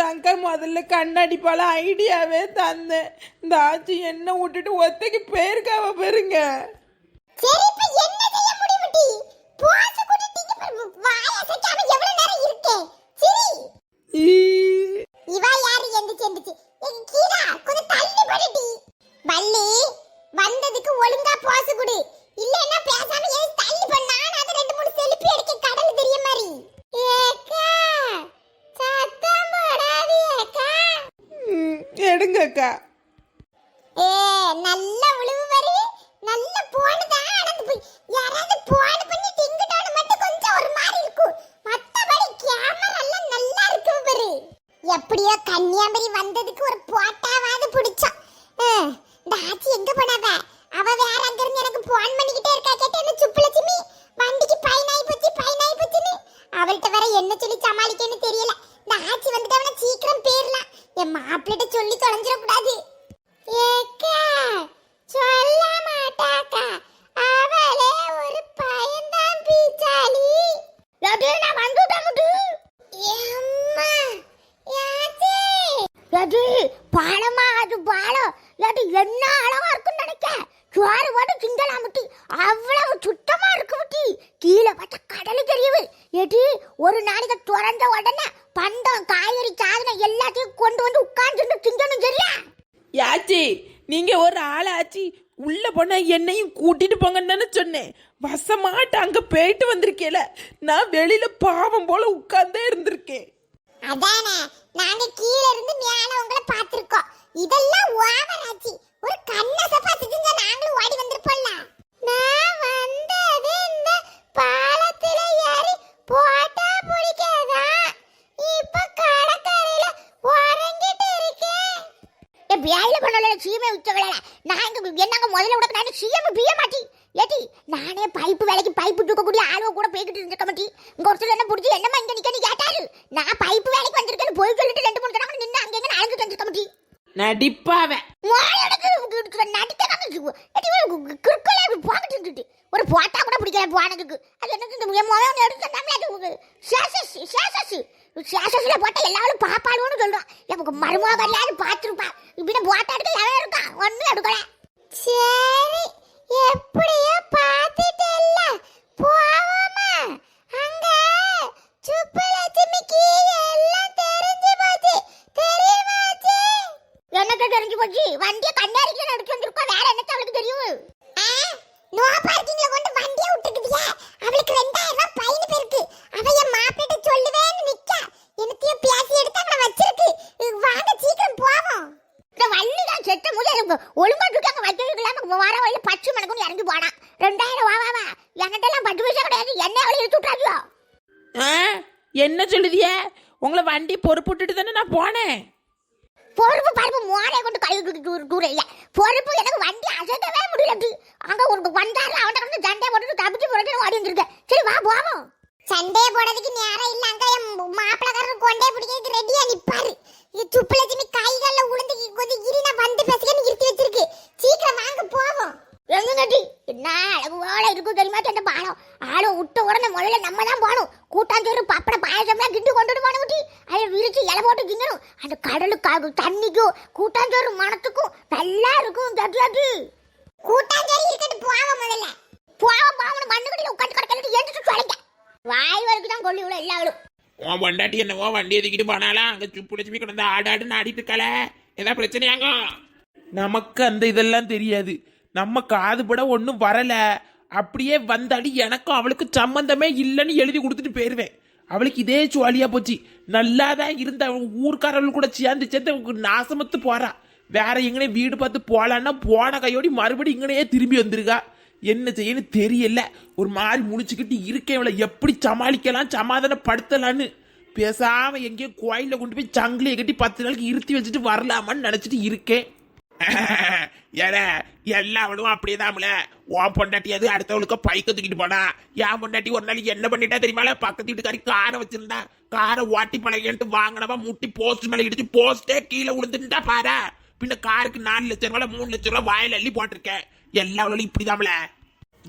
தாங்க முதல்ல கண்ணாடி பால ஐடியாவே தந்தேன். இந்த ஆச்சி என்ன விட்டுட்டு ஒத்தைக்கு போயிருக்காவ பாருங்க. சரி இப்ப என்ன செய்ய முடியும் டி? போஸ் குடிட்டீங்க வாய அசைக்காம எவ்வளவு நேரம் இருக்கே? சரி இவா யாரு எந்திச்சு கீழா கொஞ்சம் தள்ளி போடுடி. வள்ளி வந்ததுக்கு ஒழுங்கா போஸ் குடு. இல்லன்னா பேசாம ஏன் தள்ளி பண்ணா நான் ரெண்டு மூணு செல்ஃபி எடுக்க கடல் தெரிய மாதிரி. ஏக்கா சத்தம் போடாதே அக்கா. எடுங்கக்கா. ஏ நல்ல உழுவு வருது. நல்ல போனுதா நடந்து போய் யாராவது போன் பண்ணி டிங்குடான மட்டும் கொஞ்சம் ஒரு மாதிரி இருக்கும். மத்தபடி கேமரா எல்லாம் நல்லா இருக்கு பாரு. எப்படியோ கன்னியாகுமரி வந்ததுக்கு ஒரு போட்டாவாது பிடிச்சோம். இந்த ஆச்சி எங்க போனாவ? அவ வேற அங்க இருந்து எனக்கு போன் பண்ணிக்கிட்டே இருக்கா. கேட்ட என்ன சுப்புலட்சுமி வண்டிக்கு பைனாய் போச்சுன்னு அவள்கிட்ட வேற என்ன சொல்லி சமாளிக்கன்னு தெரியல. இந்த ஆச்சி வந்துட்டவன சீக்கிரம் பேரலாம். என் மாப்பிள்ளைட்ட சொல்லி தொலைஞ்சிட கூடாது. ஏக்கா சொல்ல மாட்டாக்கா, அவளே ஒரு பயந்தான் பீச்சாலி. லட்டு நான் வந்துட்டேன் முட்டு. அம்மா யாச்சி லட்டு பாலமா அது பாலம். லட்டு என்ன அழகா இருக்குன்னு நினைக்க. சுவாறு போட்டு சிங்கலாம் முட்டி அவ்வளவு சுத்தமா இருக்கு முட்டி. கீழே பார்த்தா கடல் தெரியுது. ஏடி ஒரு நாளைக்கு திறந்த உடனே பண்டம் காய்கறி சாதனம் எல்லாத்தையும் கொண்டு வந்து உட்கார்ந்து திங்கணும். சரியா யாச்சி நீங்க ஒரு ஆளாச்சி உள்ள போன என்னையும் கூட்டிட்டு போங்கன்னு சொன்னேன். வசமாட்ட அங்க போயிட்டு வந்திருக்கேல. நான் வெளியில பாவம் போல உட்கார்ந்தே இருந்திருக்கேன். அதானே நாங்க கீழ இருந்து மேல உங்களை பாத்துறோம். இதெல்லாம் ஓவர் ஆச்சி. ஒரு கண்ணச பாத்துங்க நாங்களும் ஓடி வந்திருப்போம்ல. நான் வந்தது இந்த பாலத்துல ஏறி போட்டா பிடிக்காதா. இப்ப கடற்கரையில உறங்கிட்டு இருக்கேன். ஏ பியாயில பண்ணல சீமை உச்சகள. நான் என்னங்க முதல்ல உனக்கு நான் சீமை பிய மாட்டி. ஏடி நானே பைப்பு வேலைக்கு பைப்பு தூக்கக்கூடிய ஆளோ கூட போய்கிட்டு இருக்க மாட்டி. இங்க ஒருத்தர் என்ன புடிச்சு என்னமா இங்க நிக்கன்னு கேட்டாரு. நான் பைப்பு வேலைக்கு வந்திருக்கேன்னு போய் சொல்லிட்டு ரெண்டு மூணு தடவை நின்னு அங்க எங்க அழைஞ்சு வந்திருக்க மாட்டி. நடிப்பாவ ஒரு போட்டா கூட பிடிக்கல போனதுக்கு. அது எனக்கு சேஷஸ்ல போட்டா எல்லாரும் பாப்பாளுன்னு சொல்றான். எனக்கு மருமக வரையாவது பாத்துருப்பா. இப்படி போட்டா எடுக்க எவன் இருக்கா? ஒன்னும் எடுக்கல. சரி எப்படியோ பாத்துட்டல்ல போவோமா? அங்க சுப்புலட்சுமிக்கு எல்லாம் தெரிஞ்சு போச்சு தெரியுமாச்சு? எனக்கு தெரிஞ்சு போச்சு. வண்டியை கண்ணாடிக்கு எடுத்து வந்திருக்கோம். வேற என்ன அவளுக்கு தெரியும்? நோ பார்க்கிங்ல கொண்டு வண்டியை விட்டுக்கிட்டியா? அவளுக்கு 2000 ரூபாய் பைன் பேருக்கு. அவ என் மாப்பிள்ளை சொல்லுவேன்னு நிக்க. என்னத்தையும் பேசி எடுத்து அவளை வச்சிருக்கு. வாங்க சீக்கிரம் போவோம். இந்த வள்ளி தான் செத்த முடியாது. ஒழுங்கா தூக்காங்க வைக்கலாம வர வழியில பச்சை மணக்கும் இறங்கி போனா 2000 வாவா. என்கிட்ட எல்லாம் 10 பைசா கிடையாது. என்ன அவளை இழுத்து விட்டாதியோ? என்ன சொல்லுதிய? உங்களை வண்டி பொறுப்பு விட்டுட்டு தானே நான் போனேன். பொறுப்பு பருப்பு மோரையை கொண்டு கை தூர இல்ல. பொறுப்பு எனக்கு வண்டி அசைக்கவே முடியல. அங்க ஒரு வந்தாரு அவன் வந்து சண்டை போட்டு தப்பிச்சு போட்டு ஓடி வந்துருக்க. சரி வா போவோம். சண்டே போடுறதுக்கு நேரம் இல்ல. அங்க மாப்பிளக்காரர் கொண்டே பிடிக்கிறதுக்கு ரெடியா நிப்பாரு. இது சுப்புலட்சுமி கைகள்ல உளுந்து கொஞ்சம் இருனா வந்து பேசுக நிறுத்தி வச்சிருக்கு. சீக்கிரம் வாங்க போவோம். எங்க கட்டி என்ன அழகுவோட இருக்கும் தெரியுமா? அந்த பாலம் ஆளோ விட்ட உடனே முதல்ல நம்ம தான் போகணும். கூட்டாஞ்சோறு பப்பட பாயசம்லாம் கிண்டு கொண்டுட்டு போனோம். அதை விரிச்சு இலை போட்டு திங்கணும். அந்த கடலுக்கு தண்ணிக்கும் கூட்டாஞ்சோறு மனத்துக்கும் நல்லா இருக்கும். கட்டியாச்சு கூட்டாஞ்சோறு இருக்கட்டு போவோம். முதல்ல போவோம் மண்ணு கட்டில உட்காந்து கடற்கரை எழுந்துட்டு சொல்லுங்க. வாய் வரைக்கும் தான் கொல்லி விட எல்லாரும். உன் பொண்டாட்டி என்னவோ வண்டியை தூக்கிட்டு போனாலாம். அங்க சுப்புலட்சுமி கிடந்து ஆடாடுன்னு ஆடிட்டு இருக்கல. ஏதாவது பிரச்சனையாங்க? நமக்கு அந்த இதெல்லாம் தெரியாது. நம்ம காதுபட ஒன்றும் வரல. அப்படியே வந்தாடி எனக்கும் அவளுக்கு சம்பந்தமே இல்லைன்னு எழுதி கொடுத்துட்டு போயிடுவேன். அவளுக்கு இதே சுவாலியா போச்சு. நல்லா தான் இருந்த ஊர்க்காரர்கள் கூட சேர்ந்து நாசமத்து போறா. வேற எங்கனே வீடு பார்த்து போலான்னா போன கையோடி மறுபடியும் இங்கனையே திரும்பி வந்திருக்கா. என்ன செய்யன்னு தெரியல. ஒரு மாதிரி முடிச்சுக்கிட்டு இருக்கேன். இவளை எப்படி சமாளிக்கலாம் சமாதானப்படுத்தலான்னு பேசாம எங்கேயோ கோயில கொண்டு போய் சங்கிலியை கட்டி 10 நாளைக்கு இருத்தி வச்சுட்டு வரலாமான்னு நினைச்சிட்டு இருக்கேன். ஏற எல்லாவளும் அப்படியேதான்ல. உன் பொண்டாட்டி அது அடுத்தவளுக்கு பைக்க தூக்கிட்டு போனா. என் பொண்டாட்டி ஒரு நாளைக்கு என்ன பண்ணிட்டா தெரியுமா? பக்கத்து வீட்டுக்காரி காரை வச்சிருந்தா. காரை ஓட்டி பழகிட்டு வாங்கினவா முட்டி போஸ்ட் மேல இடிச்சு போஸ்டே கீழே விழுந்துட்டா பாரு. பின்ன காருக்கு 4 லட்சம் ரூபாய் 3 லட்சம் ரூபாய் வாயில அள்ளி போட்டிருக்கேன். எல்லாவளும் இப்படிதான்ல.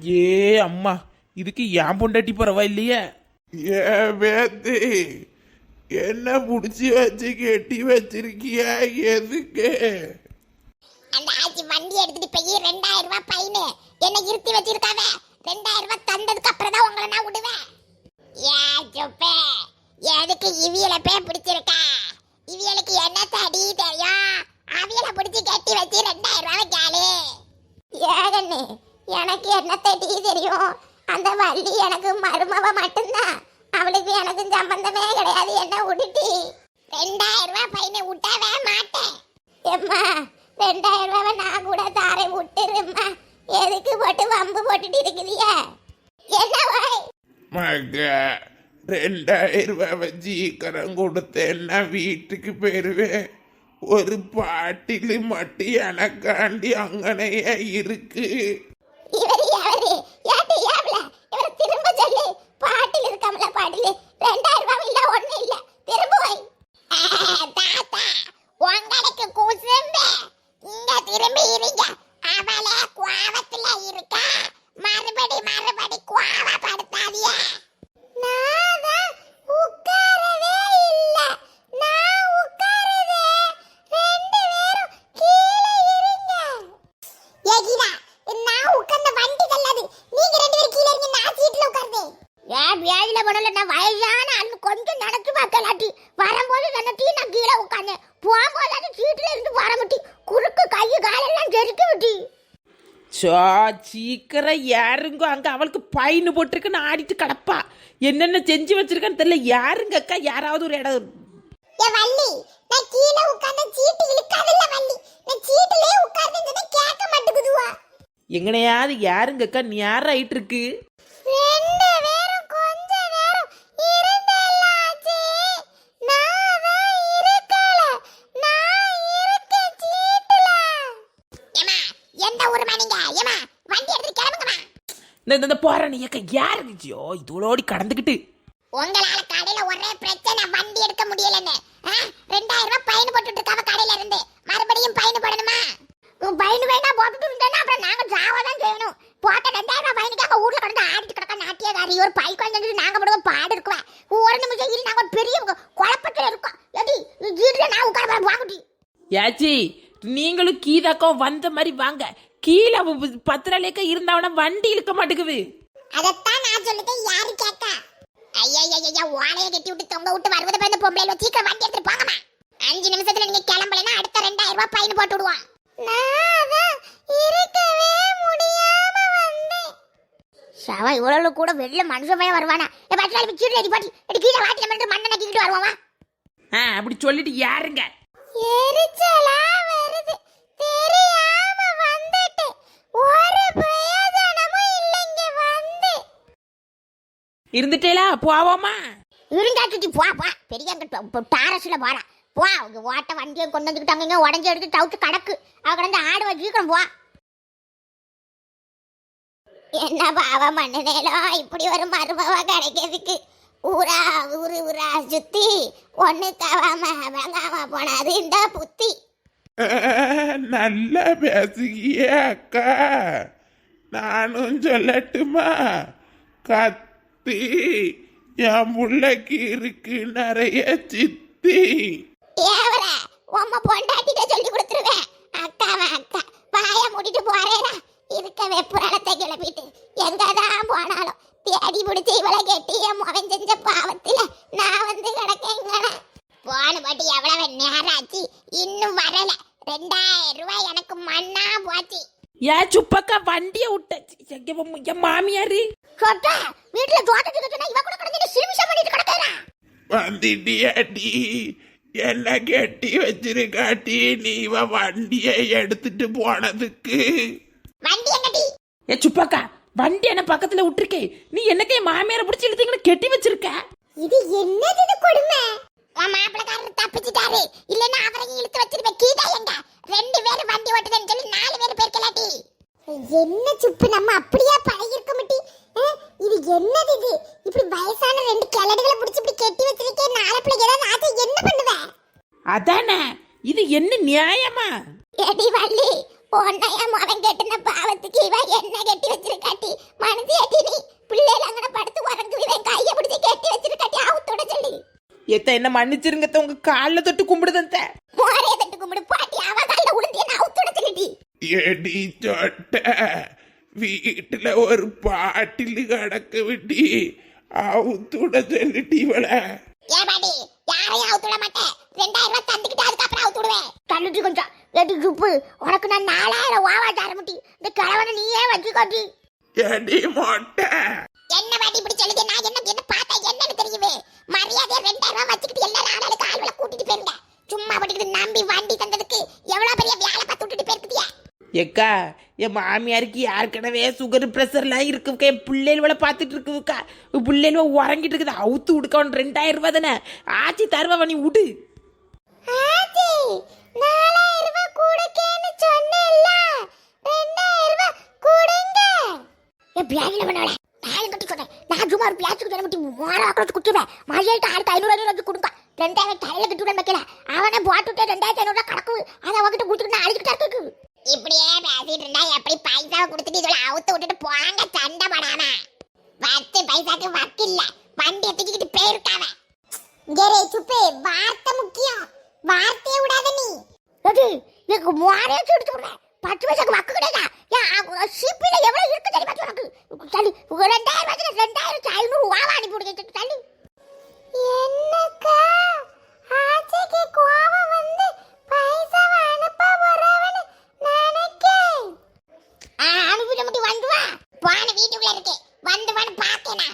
ஏ அம்மா இதுக்கு ஏன் பொண்டாட்டி பரவாயில்லையே. என்ன புடிச்சு வச்சு கெட்டி வச்சிருக்கியா? எதுக்கு? அந்த ஆச்சி வண்டி எடுத்துட்டு போய் 2000 ரூபாய் பையனு என்ன இருத்தி வச்சிருக்காவ. 2000 ரூபாய் தந்ததுக்கு அப்புறம் தான் உங்களை நான் விடுவேன். ஏ சுப்பே, எதுக்கு இவியல போய் பிடிச்சிருக்கா? இவியலுக்கு என்ன தடி தெரியும்? அவியல பிடிச்சி கட்டி வச்சு 2000 ரூபாய் கேளு. ஏகண்ணே, எனக்கு என்ன தடி தெரியும்? அந்த வள்ளி எனக்கு மருமவ மட்டும்தான். அவளுக்கு எனக்கு சம்பந்தமே கிடையாது. என்ன விட்டுட்டி 2000 ரூபாய் பையனை விட்டவே மாட்டேன். எம்மா 2000 ரூபாய் நான் கூட தாரை விட்டுரும்மா. எதுக்கு போட்டு வம்பு போட்டுட்டு இருக்குதியா? என்ன வாய் மக, 2000 ரூபாய் சீக்கிரம் கொடுத்தேன்னா வீட்டுக்கு போயிருவேன். ஒரு பாட்டில் மட்டும் எனக்காண்டி அங்கனையே இருக்கு. இவர் யாரு? ஏட்டு ஏவல இவர் திரும்ப சொல்லு. பாட்டில் இருக்காமல பாட்டில் 2000 ரூபாய் இல்ல ஒண்ணு இல்ல. திரும்ப போய் தாத்தா உங்களுக்கு கூசும்பே. இங்க திரும்பி இருங்க. அவளே குவாவத்துல இருக்கா. மறுபடி குவாவப்படுத்தாதிய. நான் உட்காரவே இல்ல. நான் உட்காரவே. ரெண்டு பேரும் கீழே இருங்க. ஏகிடா, நான் உட்கார்ந்த வண்டி தள்ளாது. நீங்க ரெண்டு பேரும் கீழே இருங்க. நான் சீட்ல உட்கார்ந்தேன். ஏன் வியாதில போனல? நான் வயசான ஆளு, கொஞ்சம் நடச்சு பார்க்கலாட்டி. வரும்போது நினைச்சி நான் கீழே உட்கார்ந்தேன். போகும்போது அது சீட்ல இருந்து வர முட்டி குறுக்கு கை காலெல்லாம் ஜெரிக்க விட்டி. சீக்கிரம் யாருங்க அங்க அவளுக்கு பையனு போட்டிருக்குன்னு ஆடிட்டு கிடப்பா. என்னென்ன செஞ்சு வச்சிருக்கான்னு தெரியல. யாருங்க அக்கா? யாராவது ஒரு இடம். ஏ வள்ளி, நான் கீழே உட்கார்ந்த சீட்டு இழுக்காதல்ல வள்ளி. நான் சீட்டுலயே உட்கார்ந்தேன்னு கேட்க மாட்டேங்குதுவா. எங்கனையாவது யாருங்க அக்கா? நேரம் ஆயிட்டு இருக்கு. ரெண்டு பேரும் கொஞ்ச நேரம் இருந்தல்லாச்சே. நான் தான் இருக்கல. நான் இருக்கேன் சீட்டுல. ஏமா, எந்த ஊர் மணிங்க? ஏமா, வண்டி எடுத்து கிளம்புங்கமா. இந்த போறேன் அக்கா. யாருங்கச்சியோ இதோடி கடந்துக்கிட்டு? உங்களால கடையில ஒரே பிரச்சனை, வண்டி எடுக்க முடியலன்னு. 2000 ரூபாய் பையன் போட்டுட்டு இருக்காவ கடையில இருந்து. மறுபடியும் பையன் போடணுமா? பையன் வேணா போட்டுட்டு இருந்தேன்னா அப்புறம் நாங்க ஜாவாதான் செய்யணும். போட்ட 2000 ரூபாய் பையனுக்கு அங்க ஊர்ல கடந்து ஆடிட்டு கிடக்க நாட்டியக்காரி ஒரு பைக் வந்துட்டு நாங்க போடுவோம் பாடு இருக்குவேன். ஒரு நிமிஷம் இல்லை, நாங்க ஒரு பெரிய குழப்பத்துல இருக்கோம். எப்படி வீட்டுல நான் உட்கார வாங்குட்டி? யாச்சி, நீங்களும் கீதாக்கம் வந்த மாதிரி வாங்க. கீழே 10 நாளைக்கு இருந்தாவன வண்டி இழுக்க மாட்டேங்குது. அதத்தான் நான் சொல்லிட்டேன். யாரு கேட்டா? ஐயா ஓலையை கட்டி விட்டு தொங்க விட்டு வருவதை பார்த்து பொம்பளை சீக்கிரம் வண்டி எடுத்துட்டு போங்கம்மா. 5 நிமிஷத்துல நீங்க கிளம்பலன்னா அடுத்த 2000 ரூபாய் பையன் போட்டு விடுவான். இருக்கவே முடியாம வந்தேன். சவா இவ்வளவு கூட வெளில மனுஷன் பையன் வருவானா? பட்டில சீட்ல எடி பாட்டி எடி கீழே வாட்டில மட்டும் மண்ணை நக்கிட்டு வருவாமா? அப்படி சொல்லிட்டு யாருங்க? எரிச்சலா வருது. தெரியாம வந்துட்டு ஒரு பிரயோஜனமும் இல்லைங்க வந்து. இருந்துட்டேலா போவோமா? இருந்தாச்சு போ போ. பெரிய டாரஸ்ல போறா. போ. ஓட்ட வண்டியை கொண்டு வந்துக்கிட்டாங்க. உடஞ்சி எடுத்து தவுத்து கடக்கு. அவ கடந்து ஆடுவா. சீக்கிரம் போ. என்ன பாவம் மண்ணேலோ இப்படி ஒரு மருமவா கிடைக்கிறதுக்கு. ஊரா ஊரா சுத்தி ஒண்ணு தவாம வெங்காம போனது இந்த புத்தி. நல்லா பேசுகிய அக்கா. நானும் சொல்லட்டுமா? கத்தி என் முள்ளைக்கு இருக்கு நிறைய சித்தி. ஏவர உம்மா பொண்டாட்டிட்ட சொல்லி கொடுத்துருவேன். அக்காவா அக்கா வாய மூடிட்டு போறேடா. இருக்க வெப்புரணத்தை கிளப்பிட்டு எங்கதான் போனாலும் தேடி பிடிச்சி இவளை கெட்டி என் முகம் செஞ்ச பாவத்துல நான் வந்து கிடக்கேங்கண்ணா. போன பாட்டி எவ்வளவு நேரம் ஆச்சு இன்னும் வரல. 2000 ரூபாய் எனக்கு மண்ணா போச்சு. ஏன் சுப்பக்கா வண்டியை விட்ட என் மாமியாரு சொட்டா வீட்டுல தோட்டத்துக்கு சொன்னா இவ கூட கடந்து சிமிஷம் பண்ணிட்டு கிடக்குறா. வந்துட்டியாடி? என்ன கெட்டி வச்சிருக்காட்டி நீ வண்டியை எடுத்துட்டு போனதுக்கு? வண்டி எங்கடி? ஏ சுப்பக்கா, வண்டி என்ன பக்கத்துல விட்டுருக்கே. நீ என்னக்கே மாமியாரை பிடிச்சி இழுத்தீங்கன்னு கெட்டி வச்சிருக்க. இது என்னது இது கொடுமை? மாப்பிளக்காரர் தப்பிச்சிட்டாரு. இல்லன்னா அவரையும் இழுத்து வச்சிருப்பேன். கீதா எங்க? 2 பேரும் வண்டி ஓட்டுதுன்னு சொல்லி 4 பேர் பேர்க்கலாட்டி. என்ன சுப்பு, நம்ம அப்படியே பழகிருக்க மாட்டி. இது என்னது இது? இப்படி வயசான 2 கிழடுகளை பிடிச்சி இப்படி கெட்டி வச்சிருக்கே. 4 பிள்ளைங்க ஏதாவது ஆச்சு என்ன பண்ணுவ? அதானே, இது என்ன நியாயமா? எடி வள்ளி, உன்னையா மகன் கெட்டின பாவத்துக்கு இவ என்ன கெட்டி வச்சிருக்காட்டி? மனசு எட்டி நீ பிள்ளைல அங்கே படுத்து உறங்குவேன். கையை பிடிச்சி கெட்டி வச்சிருக்காட்டி. அவுத்தோட சொல்லி எத்த என்ன மன்னிச்சிருங்க அத்தை, உங்க காலில் தொட்டு கும்பிடுதேன் அத்தை. மோரே தட்டு கும்பிடு பாட்டி அவ கால்ல உளுந்து என்ன அவுத்துட சொல்லிட்டி. எடி சொட்ட வீட்டுல ஒரு பாட்டில் கடக்க விட்டி அவுத்துட சொல்லிட்டி இவள. ஏ பாட்டி யாரையும் அவுத்துட மாட்டேன். 2000 ரூபாய் தந்துக்கிட்டு அதுக்கப்புறம் அவுத்துடுவேன். தள்ளிட்டு கொஞ்சம் எடி சுப்பு உனக்கு நான் 4000 வாவா தரமுட்டி. இந்த கிழவனை நீயே வச்சுக்கோட்டி. எடி மொட்டை என்ன பாட்டி இப்படி சொல்லுது? நான் என்ன பார்த்தா என்னன்னு தெரியுமே. மரியாதையா 2000 ரூபாய் வச்சுக்கிட்டு எல்லாரும் ஆளாளுக்கு ஆள்வளை கூட்டிட்டு போயிருங்க. சும்மா பட்டுக்கிட்டு நம்பி வண்டி தந்ததுக்கு எவ்வளவு பெரிய வேலை பார்த்து விட்டுட்டு போயிருக்குதியா. ஏக்கா என் மாமியாருக்கு ஏற்கனவே சுகர் ப்ரெஷர்லாம் இருக்குக்கா, என் பிள்ளைகள பார்த்துட்டு இருக்குக்கா, பிள்ளைகள உறங்கிட்டு இருக்குது, அவுத்து விடுக்கவன் 2000 ரூபாய் தானே ஆச்சி தருவா, நீ விடு. ஆச்சி 4000 ரூபாய் கூடக்கேன்னு சொன்னேல்ல, 2000 ரூபாய் கூடுங்க. ஏ பியாஜில பண்ணவளே நான் கட்டி சொன்னேன். நான் சும்மா ஒரு பியாஜுக்கு சொன்ன முட்டி மோர ஆக்ரோச்சு குடுத்துவேன். மாஜேட்ட அடுத்து 500 வச்சு கொடுப்பா. 2000 தலையில கட்டுவேன் வைக்கல. அவனே போட்டுட்டு 2500 கணக்கு அதை அவகிட்ட கொடுத்துட்டு நான் அழிக்கிட்டா இருக்கு. இப்படியே பேசிட்டு இருந்தா எப்படி பைசாவை கொடுத்துட்டு இதோட அவுத்து விட்டுட்டு போங்க சண்டை படாம. 10 பைசாக்கு வக்கில்ல வண்டி தூக்கிட்டு போயிருக்காவ. இங்கே சுப்பே வார்த்தை முக்கியம். வார்த்தையை விடாத நீ. அது எனக்கு மோரே சுடுச்சு விடுறேன். 10 பைசாக்கு வக்கு கிடையாது. ஏன் ஷிப்பில எவ்வளவு இருக்கு தெரியுமா உனக்கு? தள்ளி 2000 ரூபாய் 2500 வாவா அனுப்பி விடுங்க தள்ளி. என்னக்கா ஆச்சேக்கு கோவம் வந்து பைசாவை அனுப்ப போறவன்னு நினைக்கேன். அனுப்பிட முடி வந்து வா. போன வீட்டுக்குள்ள இருக்கு வந்து வந்து பாக்கேனா.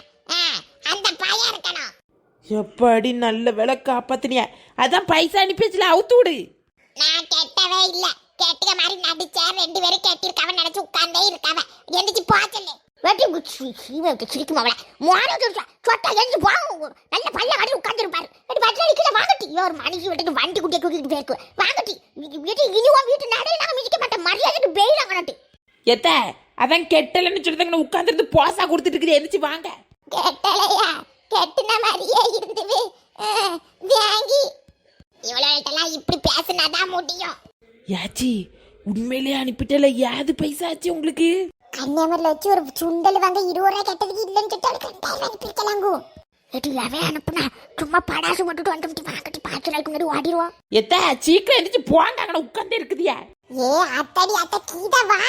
அந்த பையன் இருக்கணும். எப்படி நல்ல வேலை காப்பாத்தினியா, அதான் பைசா அனுப்பிச்சுல அவுத்து விடு. நான் கெட்டவே இல்ல. கெட்டுக்க மாதிரி நடிச்சா 2 பேரும் கெட்டிருக்காவ நினைச்சு உட்கார்ந்தே இருக்காவ. எந்திரிச்சு போச்சல்ல வெட்டி குச்சி சிரிக்கும் அவளை மோரே சொல்றா சொட்டா எந்திரிச்சு போங்க. நல்ல பையன் கட்டி உட்கார்ந்துருப்பாரு. வெட்டி வட்டில வாங்கட்டி ஒரு மனுஷி விட்டுட்டு வண்டி குட்டியை தூக்கிட்டு போயிருக்கு. வாங்கட்டி வீட்டு இனிவா வீட்டு நடையில நாங்க மிதிக்க மாட்டோம். மரியாதைக்கு பெயிலாங்க நட்டு. எத்த அதான் கெட்டலன்னு சொல்லிதாங்க உட்காந்துருந்து போசா கொடுத்துட்டு இருக்குது, எந்திரிச்சு வாங்க. கெட்டலையா கெட்டுன மாதிரியே இருந்துவே வாங்கி இவ்வளவுட்டெல்லாம் இப்படி பேசினாதான் முடியும். யாச்சி உண்மையிலேயே அனுப்பிட்டல, யாது பைசா ஆச்சு உங்களுக்கு? கன்னியாகுமரியில வச்சு ஒரு சுண்டல் வாங்க 20 ரூபாய் கெட்டதுக்கு இல்லைன்னு சொல்லிட்டு 2000 அனுப்பிருக்கலாங்க. எதுலவே அனுப்புனா சும்மா படாசு மட்டும் வந்துட்டு வாங்கட்டி 5 நாளைக்கு முன்னாடி ஓடிடுவோம். எத்த சீக்கிரம் எந்திரிச்சு போங்க, அங்கே உட்காந்தே இருக்குதியா. ஏ அத்தடி அத்த கீதா வா.